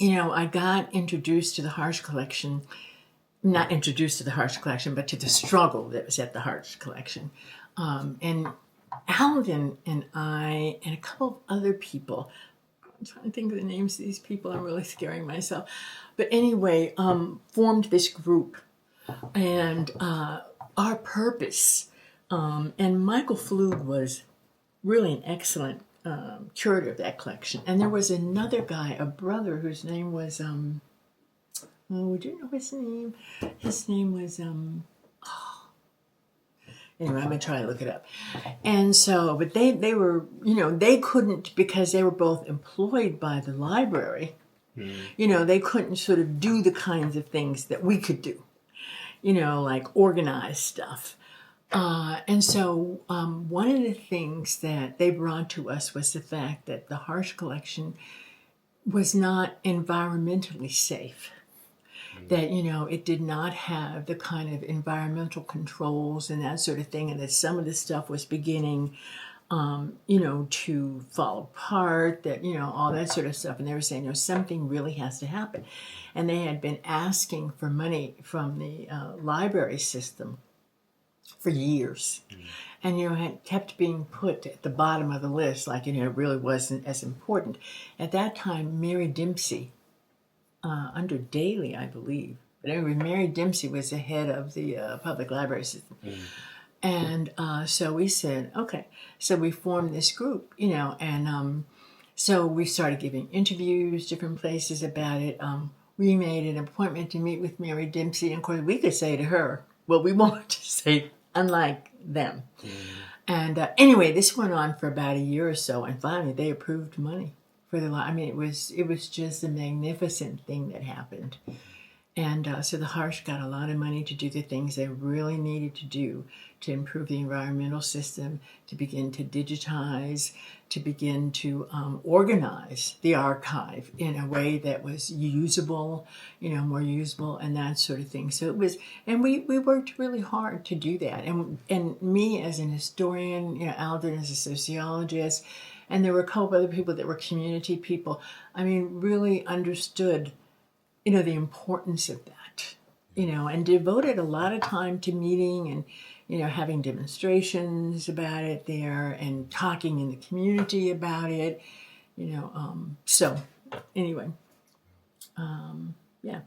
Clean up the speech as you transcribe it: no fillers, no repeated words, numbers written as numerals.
I got introduced to the Harsh collection, not introduced to the Harsh collection, but to the struggle that was at the Harsh collection. And Alvin and I and a couple of other people, I'm trying to think of the names of these people, I'm really scaring myself. But anyway, formed this group. And our purpose, and Michael Flug was really an excellent curator of that collection. And there was another guy, a brother, whose name was, would you know his name? His name was, anyway, I'm going to try to look it up. And so, but they were, they couldn't, because they were both employed by the library, they couldn't sort of do the kinds of things that we could do, like organize stuff. And so one of the things that they brought to us was the fact that the Harsh collection was not environmentally safe. That, it did not have the kind of environmental controls and that sort of thing, and that some of the stuff was beginning, to fall apart, that, all that sort of stuff. And they were saying, something really has to happen. And they had been asking for money from the library system for years. And, had kept being put at the bottom of the list, like, it really wasn't as important. At that time, Mary Dempsey, under Daly, I believe. But anyway, Mary Dempsey was the head of the public library system. And so we said, okay. So we formed this group, and so we started giving interviews, different places about it. We made an appointment to meet with Mary Dempsey. And of course, we could say to her what we wanted to say, unlike them. And anyway, this went on for about a year or so. And finally, they approved money for the, it was just a magnificent thing that happened. And so the Harsh got a lot of money to do the things they really needed to do to improve the environmental system, to begin to digitize, to begin to organize the archive in a way that was usable, more usable, and that sort of thing. So it was, and we worked really hard to do that. And me as an historian, Alden as a sociologist, and there were a couple of other people that were community people, really understood the importance of that, and devoted a lot of time to meeting and, having demonstrations about it there and talking in the community about it, so anyway, yeah.